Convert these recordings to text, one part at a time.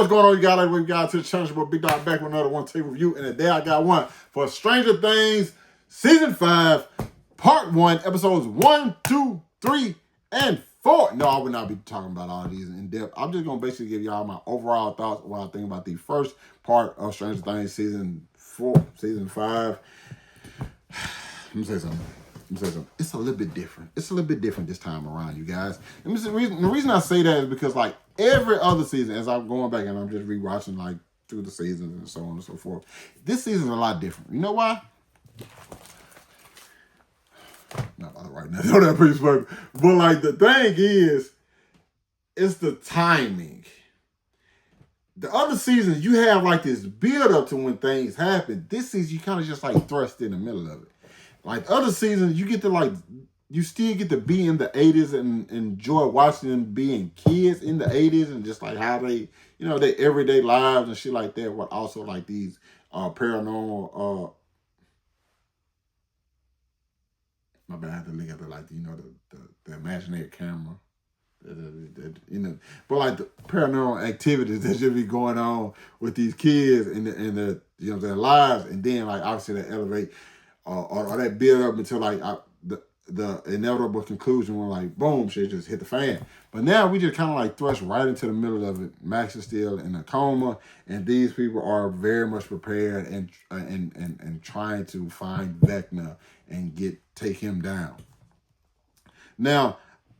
what's going on, you guys? Like we got to the channel, but Big Dog back with another one tape review. And today I got one for Stranger Things Season 5, Part 1, Episodes 1, 2, 3, and 4. No, I would not be talking about all of these in depth. I'm just going to basically give y'all my overall thoughts, what I think about the first part of Stranger Things Season 5. Let me say something. It's a little bit different. It's a little bit different this time around, you guys. And the reason I say that is because, like, every other season, as I'm going back and I'm just rewatching, like, through the seasons and so on and so forth, this season is a lot different. You know why? Not about to write nothing on that piece of paper. But, like, the thing is, it's the timing. The other seasons, you have, like, this build-up to when things happen. This season, you kind of just, like, thrust in the middle of it. Like other seasons, you get to like, you still get to be in the 80s and enjoy watching them being kids in the 80s and just like how they, you know, their everyday lives and shit like that. But also like these paranormal, my bad, I have to look at it like, you know, the imaginary camera. You know, but like the paranormal activities that should be going on with these kids and the you know, their lives, and then like obviously they elevate or that build up until like the inevitable conclusion when like boom, shit just hit the fan. But now we just kind of like thrust right into the middle of it. Max is still in a coma, and these people are very much prepared and trying to find Vecna and take him down. Now,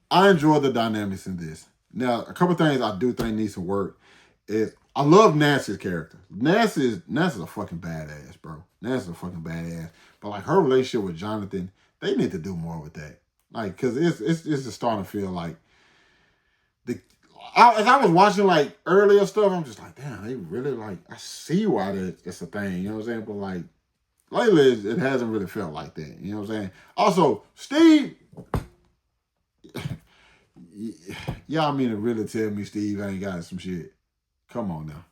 I enjoy the dynamics in this. Now, a couple things I do think needs to work is I love Nancy's character. Nancy's a fucking badass, bro. Nancy's a fucking badass. But like her relationship with Jonathan, they need to do more with that. Like, cause it's just starting to feel like as I was watching like earlier stuff, I'm just like, damn, they really like. I see why it's a thing. You know what I'm saying? But like lately, it hasn't really felt like that. You know what I'm saying? Also, Steve. Y'all mean to really tell me Steve ain't got some shit? Come on now.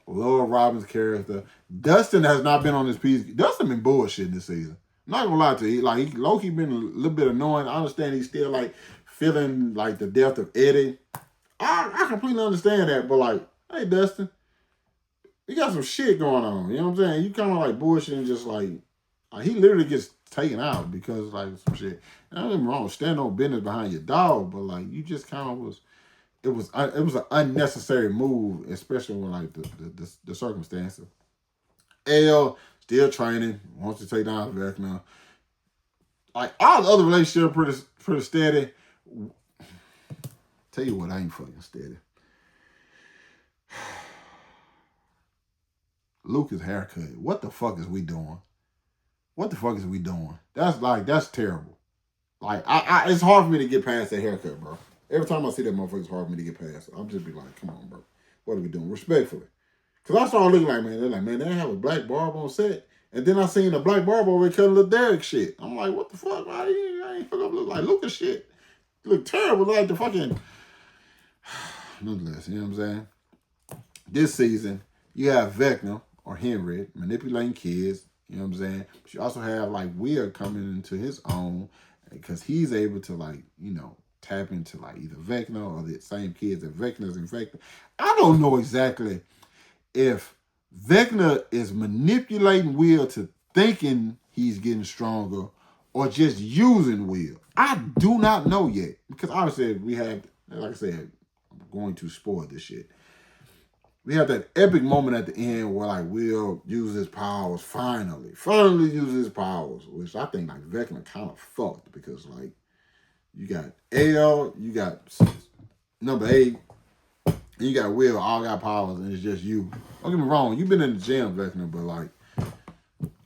Laura Robin's character. Dustin has not been on this piece. Dustin been bullshitting this season. I'm not gonna lie to you. Like, he low-key been a little bit annoying. I understand he's still like feeling like the death of Eddie. I completely understand that, but like, hey Dustin, you got some shit going on. You know what I'm saying? You kind of like bullshitting, just like he literally gets taken out because like some shit. And I don't get me wrong, stand on business behind your dog, but like you just kind of was. It was an unnecessary move, especially when like the circumstances. L still training, wants to take down Vecna. Like all the other relationships pretty steady. Tell you what, I ain't fucking steady. Lucas' haircut. What the fuck is we doing? That's terrible. Like it's hard for me to get past that haircut, bro. Every time I see that motherfucker, it's hard for me to get past it. I'm just be like, come on, bro. What are we doing? Respectfully. Because I started looking like, man, they're like, man, they have a black barber on set. And then I seen a black barber over there cutting little Derek shit. I'm like, what the fuck? I ain't fucking look like Lucas shit. Look terrible, like the fucking... Nonetheless, you know what I'm saying? This season, you have Vecna, or Henry, manipulating kids. You know what I'm saying? But you also have, like, Will coming into his own because he's able to, like, you know, tap into like either Vecna or the same kids that Vecna's infected. I don't know exactly if Vecna is manipulating Will to thinking he's getting stronger or just using Will. I do not know yet because obviously we have, like I said, I'm going to spoil this shit. We have that epic moment at the end where like Will uses his powers, finally uses his powers, which I think like Vecna kind of fucked because like you got L, you got number 8, and you got Will, all got powers, and it's just you. Don't get me wrong, you've been in the gym, Vecna, but like,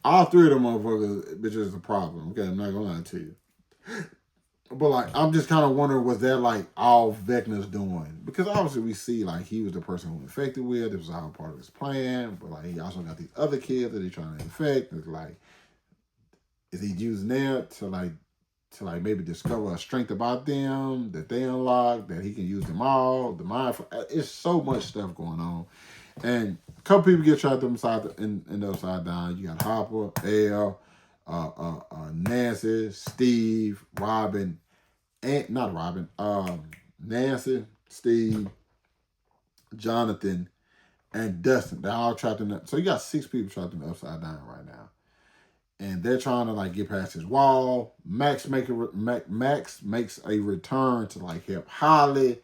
all three of them motherfuckers, bitch, is a problem. Okay, I'm not gonna lie to you. But like, I'm just kind of wondering, was that like all Vecna's doing? Because obviously we see like he was the person who infected Will. This was all part of his plan. But like, he also got these other kids that he's trying to infect. It's like, is he using that to maybe discover a strength about them that they unlock, that he can use them all, the mind. It's so much stuff going on. And a couple people get trapped in the upside down. You got Hopper, L, Nancy, Steve, Robin, Nancy, Steve, Jonathan, and Dustin. They're all trapped in the. So you got 6 people trapped in the Upside Down right now, and they're trying to like get past his wall. Max makes a return to like help Holly.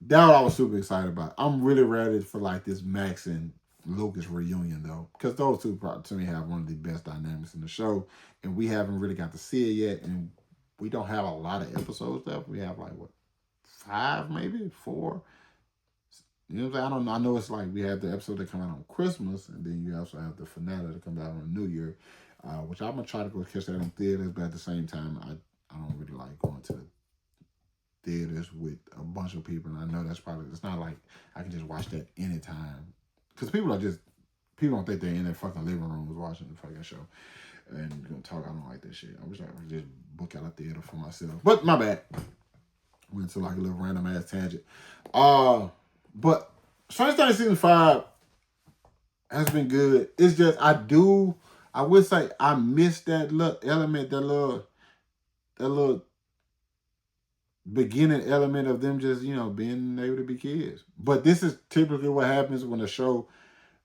That's what I was super excited about. I'm really ready for like this Max and Lucas reunion though, because those two probably to me have one of the best dynamics in the show, and we haven't really got to see it yet, and we don't have a lot of episodes left. We have like what 5, maybe 4. You know what I'm saying? I don't know. I know it's like we have the episode that come out on Christmas, and then you also have the finale that comes out on New Year, which I'm gonna try to go catch that in theaters, but at the same time, I don't really like going to the theaters with a bunch of people, and I know that's probably, it's not like I can just watch that anytime, because people don't think they're in their fucking living rooms watching the fucking show and gonna talk. I don't like that shit. I wish I could just book out a theater for myself, but my bad. Went to like a little random ass tangent. But Stranger Things season 5 has been good. It's just I would say I missed that little element, that little beginning element of them just, being able to be kids. But this is typically what happens when a show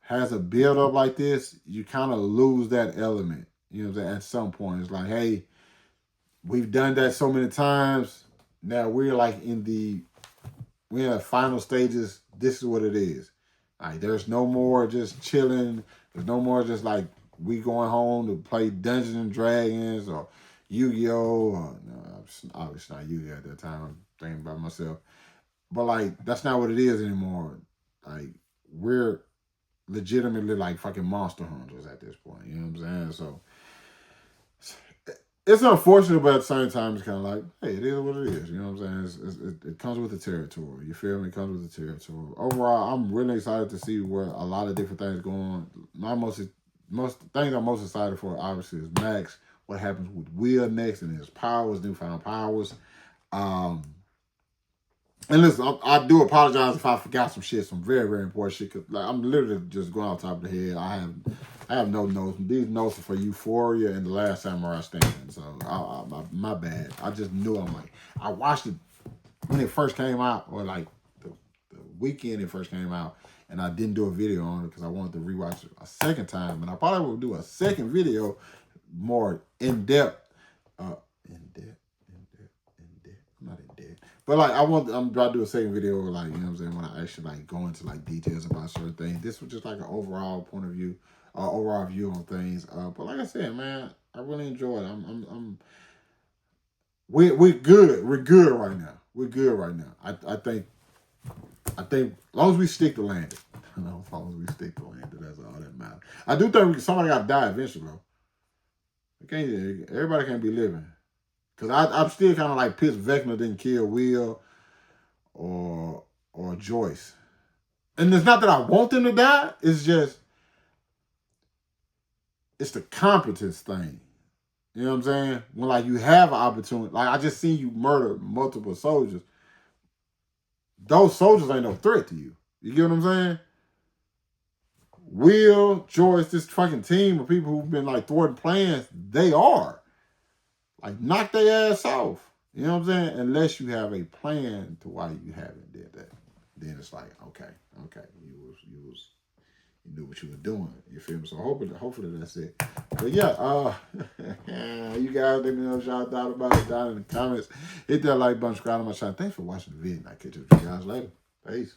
has a build up like this. You kind of lose that element. You know what I'm saying? At some point, it's like, hey, we've done that so many times. Now we're like in the final stages. This is what it is. Like, there's no more just chilling. There's no more just like we going home to play Dungeons and Dragons or Yu-Gi-Oh! No, obviously not Yu-Gi-Oh! At that time. I'm thinking about myself. But like, that's not what it is anymore. Like, we're legitimately like fucking monster hunters at this point. You know what I'm saying? So it's unfortunate, but at the same time, it's kind of like, hey, it is what it is. You know what I'm saying? It comes with the territory. You feel me? It comes with the territory. Overall, I'm really excited to see where a lot of different things go on. Most things I'm most excited for, obviously, is Max. What happens with Will next and his powers, newfound powers. And listen, I do apologize if I forgot some shit, some very, very important shit. Cause like, I'm literally just going off the top of the head. I have no notes. These notes are for Euphoria and The Last Samurai Standing. So my bad. I just knew. I'm like, I watched it when it first came out, or like the weekend it first came out, and I didn't do a video on it because I wanted to rewatch it a second time. And I probably will do a second video, more in depth. Not in depth. But like I'm about to do a second video, like, you know what I'm saying, when I actually like go into like details about certain things. This was just like an overall point of view, overall view on things. But like I said, man, I really enjoyed it. We're good. We're good right now. We're good right now. I think as long as we stick to landing. As long as we stick to landing, that's all that matters. I do think somebody got to die eventually, though. Everybody can't be living. Because I'm still kind of like pissed Vecna didn't kill Will or Joyce. And it's not that I want them to die. It's just, it's the competence thing. You know what I'm saying? When like you have an opportunity. Like, I just seen you murder multiple soldiers. Those soldiers ain't no threat to you. You get what I'm saying? Will, Joyce, this fucking team of people who've been like thwarting plans, they are. Like, knock their ass off. You know what I'm saying? Unless you have a plan to why you haven't did that. Then it's like, okay. You knew what you were doing. You feel me? So hopefully that's it. But yeah, you guys let me know what y'all thought about it down in the comments. Hit that like button, subscribe to my channel. Thanks for watching the video. And I'll catch up with you guys later. Peace.